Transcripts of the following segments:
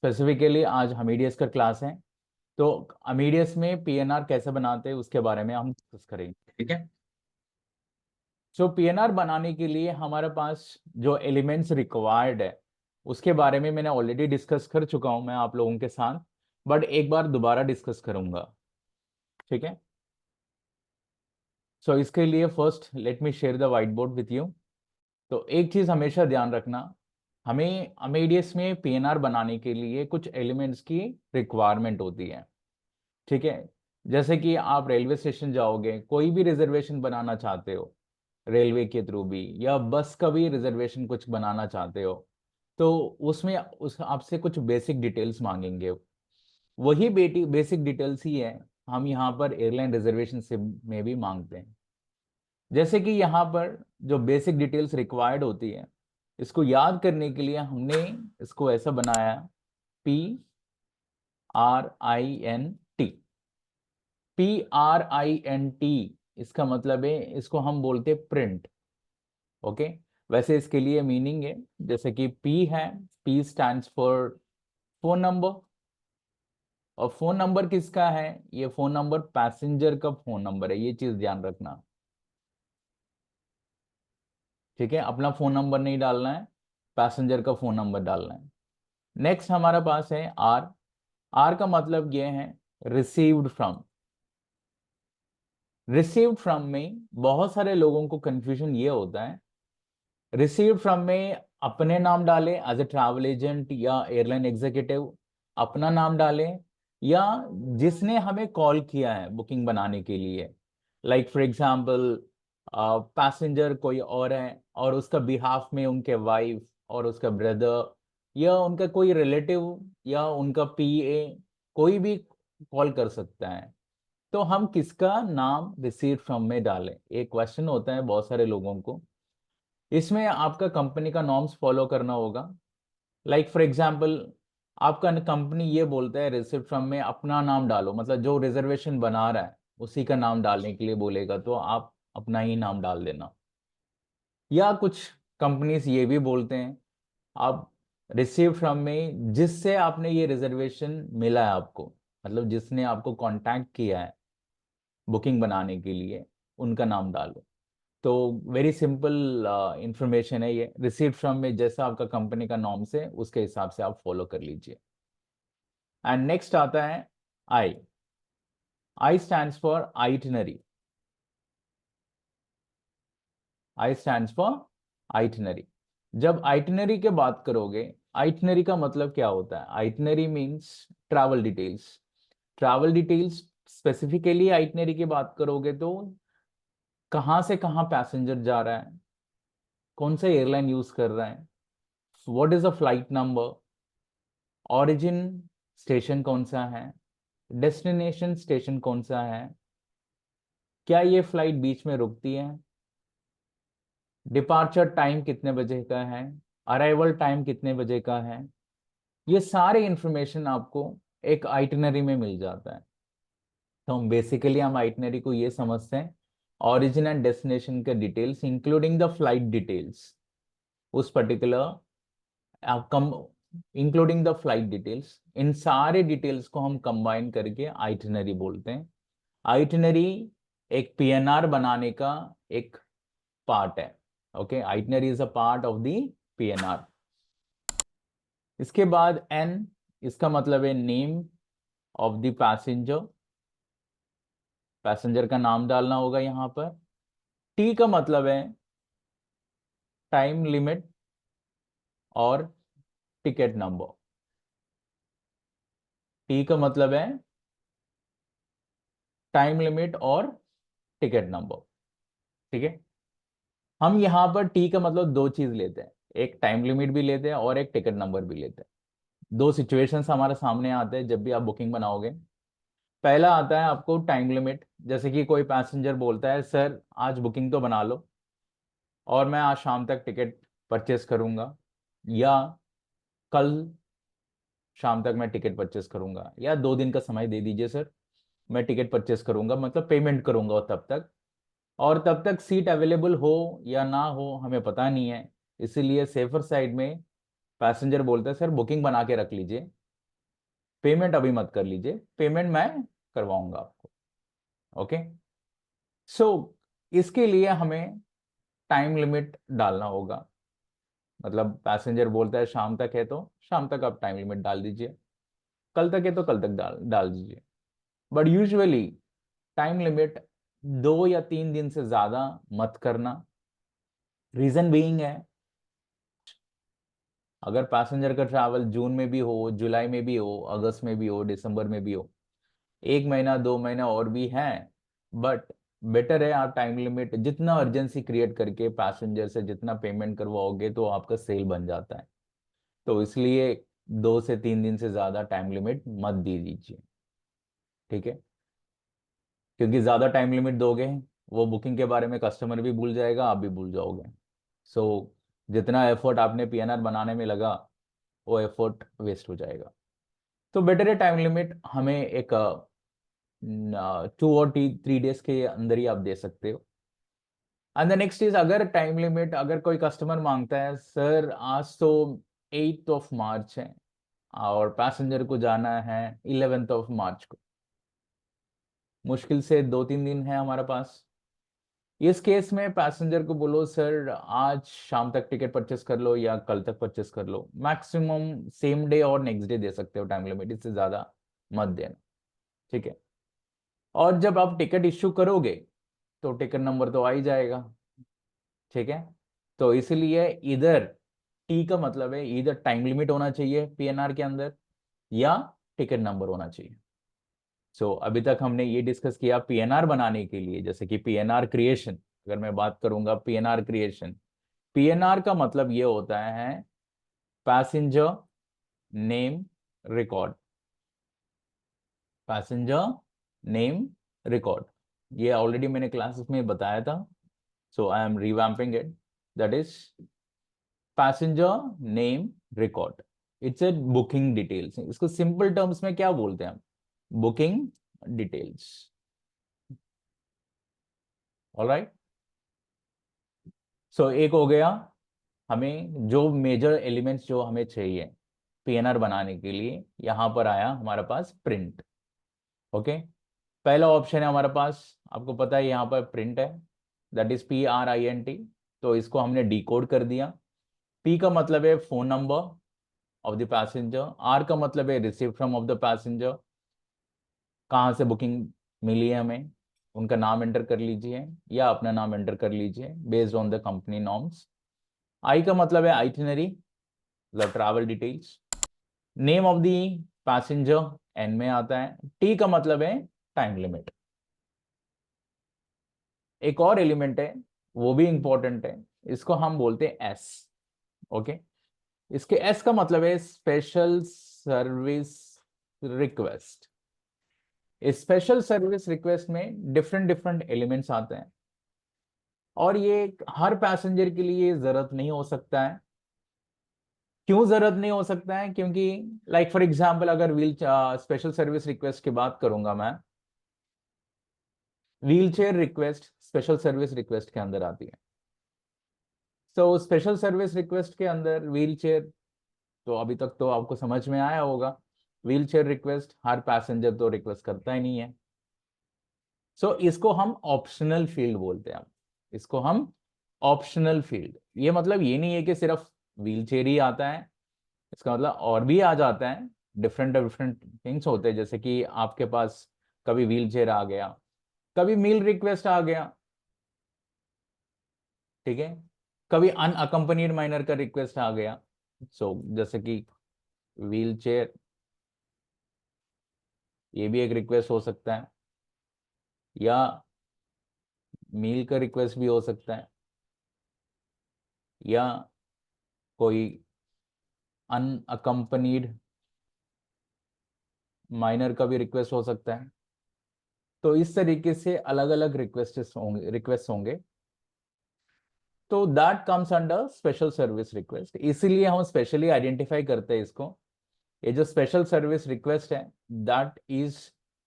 Specifically आज हमीडियस का class है। तो हमीडियस में पीएनआर कैसे बनाते हैं उसके बारे में हम डिस्कस करेंगे, ठीक है। सो पीएनआर बनाने के लिए हमारे पास जो एलिमेंट्स रिक्वायर्ड है उसके बारे में मैंने ऑलरेडी डिस्कस कर चुका हूं मैं आप लोगों के साथ, बट एक बार दोबारा डिस्कस करूंगा, ठीक है। सो इसके लिए first let me share the white board with you. तो एक चीज हमेशा ध्यान रखना, हमें अमेडियस में पीएनआर बनाने के लिए कुछ एलिमेंट्स की रिक्वायरमेंट होती है, ठीक है। जैसे कि आप रेलवे स्टेशन जाओगे, कोई भी रिजर्वेशन बनाना चाहते हो रेलवे के थ्रू भी, या बस का भी रिजर्वेशन कुछ बनाना चाहते हो, तो उसमें उस आपसे कुछ बेसिक डिटेल्स मांगेंगे। वही बेसिक डिटेल्स ही है हम यहाँ पर एयरलाइन रिजर्वेशन से में भी मांगते हैं। जैसे कि यहाँ पर जो बेसिक डिटेल्स रिक्वायर्ड होती है, इसको याद करने के लिए हमने इसको ऐसा बनाया, PRINT। PRINT इसका मतलब है, इसको हम बोलते प्रिंट, ओके। वैसे इसके लिए मीनिंग है, जैसे कि P है, P stands for phone number. और फोन नंबर किसका है? ये फोन नंबर पैसेंजर का फोन नंबर है, ये चीज ध्यान रखना, ठीक है। अपना फोन नंबर नहीं डालना है, पैसेंजर का फोन नंबर डालना है। नेक्स्ट हमारे पास है आर। आर का मतलब ये है रिसीव्ड फ्रॉम। रिसीव्ड फ्रॉम में बहुत सारे लोगों को कंफ्यूजन ये होता है, रिसीव्ड फ्रॉम में अपने नाम डालें एज ए ट्रैवल एजेंट या एयरलाइन एग्जीक्यूटिव, अपना नाम डालें, या जिसने हमें कॉल किया है बुकिंग बनाने के लिए, लाइक फॉर एग्जांपल पैसेंजर कोई और है और उसका बिहाफ में उनके वाइफ और उसका ब्रदर या उनका कोई रिलेटिव या उनका पीए, कोई भी कॉल कर सकता है। तो हम किसका नाम रिसीव फ्रॉम में डालें, एक क्वेश्चन होता है बहुत सारे लोगों को। इसमें आपका कंपनी का नॉर्म्स फॉलो करना होगा। लाइक फॉर एग्जांपल, आपका कंपनी ये बोलता है रिसिप्ट फ्रॉम में अपना नाम डालो, मतलब जो रिजर्वेशन बना रहा है उसी का नाम डालने के लिए बोलेगा, तो आप अपना ही नाम डाल देना। या कुछ कंपनीज ये भी बोलते हैं, आप रिसीव फ्रॉम में जिससे आपने ये रिजर्वेशन मिला है आपको, मतलब जिसने आपको कांटेक्ट किया है बुकिंग बनाने के लिए, उनका नाम डालो। तो वेरी सिंपल इंफॉर्मेशन है ये। रिसीव फ्रॉम में जैसा आपका कंपनी का नॉर्म्स है उसके हिसाब से आप फॉलो कर लीजिए। एंड नेक्स्ट आता है I. I stands for itinerary. I stands for itinerary. जब आइटनरी के बात करोगे, आइटनरी का मतलब क्या होता है? Itinerary means travel details. Travel details specifically itinerary की बात करोगे तो कहाँ से कहाँ पैसेंजर जा रहा है, कौन सा एयरलाइन यूज कर रहा है, what is the flight number, origin station कौन सा है, डेस्टिनेशन स्टेशन कौन सा है, क्या ये फ्लाइट बीच में रुकती है, डिपार्चर टाइम कितने बजे का है, अराइवल टाइम कितने बजे का है। ये सारे इंफॉर्मेशन आपको एक आइटिनरी में मिल जाता है। तो हम आइटिनरी को ये समझते हैं, ओरिजिन एंड डेस्टिनेशन के details including the flight details, उस पर्टिकुलर कम इंक्लूडिंग द फ्लाइट डिटेल्स, इन सारे डिटेल्स को हम कंबाइन करके आइटिनरी बोलते हैं। आइटिनरी एक पीएनआर बनाने का एक पार्ट है, okay. Itinerary is a part of the PNR. इसके बाद एन, इसका मतलब है name of the passenger. Passenger का नाम डालना होगा यहाँ पर। टी का मतलब है टाइम लिमिट और टिकट नंबर। टी का मतलब है टाइम लिमिट और टिकट नंबर, ठीक है। हम यहाँ पर टी का मतलब दो चीज लेते हैं, एक टाइम लिमिट भी लेते हैं और एक टिकट नंबर भी लेते हैं। दो सिचुएशंस हमारे सामने आते हैं जब भी आप बुकिंग बनाओगे। पहला आता है आपको टाइम लिमिट, जैसे कि कोई पैसेंजर बोलता है सर आज बुकिंग तो बना लो और मैं आज शाम तक टिकट परचेस करूंगा, या कल शाम तक मैं टिकट परचेस करूंगा, या 2 दिन का समय दे दीजिए सर, मैं टिकट परचेस करूंगा, मतलब पेमेंट करूंगा तब तक। और तब तक सीट अवेलेबल हो या ना हो हमें पता नहीं है, इसीलिए सेफर साइड में पैसेंजर बोलता है सर बुकिंग बना के रख लीजिए, पेमेंट अभी मत कर लीजिए, पेमेंट मैं करवाऊंगा आपको। ओके, सो इसके लिए हमें टाइम लिमिट डालना होगा। मतलब पैसेंजर बोलता है शाम तक है तो शाम तक आप टाइम लिमिट डाल दीजिए, कल तक है तो कल तक डाल डाल दीजिए। बट यूजुअली टाइम लिमिट 2 या 3 दिन से ज्यादा मत करना। रीजन बीइंग है, अगर पैसेंजर का ट्रैवल जून में भी हो, जुलाई में भी हो, अगस्त में भी हो, दिसंबर में भी हो, 1 महीना 2 महीना और भी है, बट बेटर है आप टाइम लिमिट जितना अर्जेंसी क्रिएट करके पैसेंजर से जितना पेमेंट करवाओगे तो आपका सेल बन जाता है। तो इसलिए 2 से 3 दिन से ज्यादा टाइम लिमिट मत दे दीजिए, ठीक है? क्योंकि ज्यादा टाइम लिमिट दोगे, वो बुकिंग के बारे में कस्टमर भी भूल जाएगा, आप भी भूल जाओगे। सो जितना एफर्ट आपने पीएनआर बनाने में लगा, वो एफर्ट वेस्ट हो जाएगा। तो बेटर है टाइम लिमिट हमें एक 2 और 3 डेज के अंदर ही आप दे सकते हो। एंड द नेक्स्ट इज, अगर टाइम लिमिट, अगर कोई कस्टमर मांगता है सर आज तो 8 मार्च है और पैसेंजर को जाना है 11 मार्च को, मुश्किल से 2-3 दिन है हमारे पास। इस केस में पैसेंजर को बोलो सर आज शाम तक टिकट परचेस कर लो या कल तक परचेस कर लो, मैक्सिमम सेम डे और नेक्स्ट डे दे सकते हो टाइम लिमिट, इससे ज्यादा मत देना, ठीक है? और जब आप टिकट इश्यू करोगे तो टिकट नंबर तो आ ही जाएगा, ठीक है? तो इसलिए इधर टी का मतलब है इधर टाइम लिमिट होना चाहिए पीएनआर के अंदर या टिकट नंबर होना चाहिए। सो अभी तक हमने ये डिस्कस किया पीएनआर बनाने के लिए, जैसे कि पीएनआर क्रिएशन। अगर मैं बात करूंगा पीएनआर क्रिएशन, पीएनआर का मतलब ये होता है passenger name record, passenger name record. ये ऑलरेडी मैंने क्लासेस में बताया था, so I am revamping it. That is passenger name record, it's a booking details. इसको सिंपल टर्म्स में क्या बोलते हैं हम? Booking details. ऑलराइट, सो एक हो गया हमें जो मेजर एलिमेंट्स जो हमें चाहिए पीएनआर बनाने के लिए। यहां पर आया हमारे पास प्रिंट। ओके, पहला ऑप्शन है हमारे पास, आपको पता है यहाँ पर प्रिंट है, दैट इज PRINT। तो इसको हमने डिकोड कर दिया। पी का मतलब है phone number of the passenger, R का मतलब है received from of the passenger, कहाँ से बुकिंग मिली है हमें, उनका नाम एंटर कर लीजिए या अपना नाम एंटर कर लीजिए based on the company norms. I का मतलब है आइटिनरी, मतलब travel details. Name of the passenger एन में आता है। टी का मतलब है टाइम लिमिट। एक और एलिमेंट है, वो भी इंपॉर्टेंट है, इसको हम बोलते हैं एस। ओके, इसके एस का मतलब है special service request. Special service request में डिफरेंट डिफरेंट एलिमेंट्स आते हैं और ये हर पैसेंजर के लिए जरूरत नहीं हो सकता है। क्यों जरूरत नहीं हो सकता है? क्योंकि लाइक फॉर एग्जांपल अगर व्हील स्पेशल सर्विस रिक्वेस्ट की बात करूंगा मैं, wheel chair request special service request के अंदर आती है। तो स्पेशल सर्विस रिक्वेस्ट के अंदर व्हील चेयर, तो अभी तक तो आपको समझ में आया होगा, व्हील चेयर रिक्वेस्ट हर पैसेंजर तो रिक्वेस्ट करता ही नहीं है। सो इसको हम ऑप्शनल फील्ड बोलते हैं। इसको हम ऑप्शनल फील्ड, ये मतलब ये नहीं है कि सिर्फ व्हील चेयर ही आता है, इसका मतलब और भी आ जाता है। डिफरेंट डिफरेंट थिंग्स होते हैं, जैसे कि आपके पास कभी व्हील चेयर आ गया, कभी मील रिक्वेस्ट आ गया, ठीक है, कभी अनअकम्पनीड माइनर का रिक्वेस्ट आ गया। सो जैसे कि व्हील चेयर, ये भी एक रिक्वेस्ट हो सकता है, या मील का रिक्वेस्ट भी हो सकता है, या कोई अनअकम्पनीड माइनर का भी रिक्वेस्ट हो सकता है। तो इस तरीके से अलग अलग रिक्वेस्ट होंगे। तो that comes under special service request, इसीलिए हम स्पेशली आइडेंटिफाई करते हैं इसको। ये जो स्पेशल सर्विस रिक्वेस्ट है दैट इज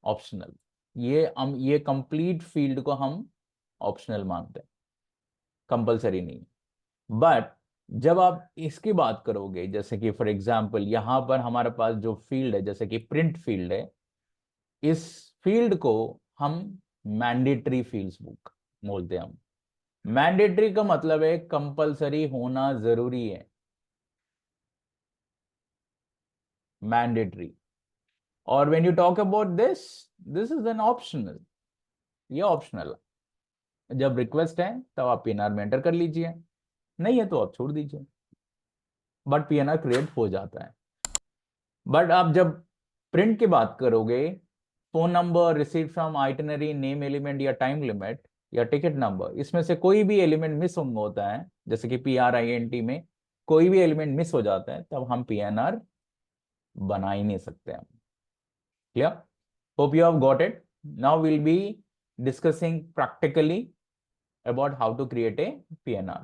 ऑप्शनल, ये कंप्लीट फील्ड को हम ऑप्शनल मानते हैं, कंपलसरी नहीं। बट जब आप इसकी बात करोगे, जैसे कि फॉर एग्जांपल यहां पर हमारे पास जो फील्ड है, जैसे कि प्रिंट फील्ड है, इस फील्ड को हम मैंडेटरी फील्ड्स बुक बोलते हैं। हम मैंडेटरी का मतलब है कंपलसरी होना जरूरी है, मैंडेटरी। और when you talk about this, this is an optional, ये ऑप्शनल है। जब रिक्वेस्ट है तब आप पीएनआर में एंटर कर लीजिए, नहीं है तो आप छोड़ दीजिए, बट पीएनआर क्रिएट हो जाता है। बट आप जब प्रिंट की बात करोगे, phone number, receive from itinerary, name element या टाइम लिमिट या टिकट नंबर, इसमें से कोई भी एलिमेंट मिस होता है, जैसे कि PRINT में कोई भी एलिमेंट मिस हो जाता है, तब हम पीएनआर बना ही नहीं सकते हम। Clear? Hope you have got it. Now will be discussing practically about how to create a PNR.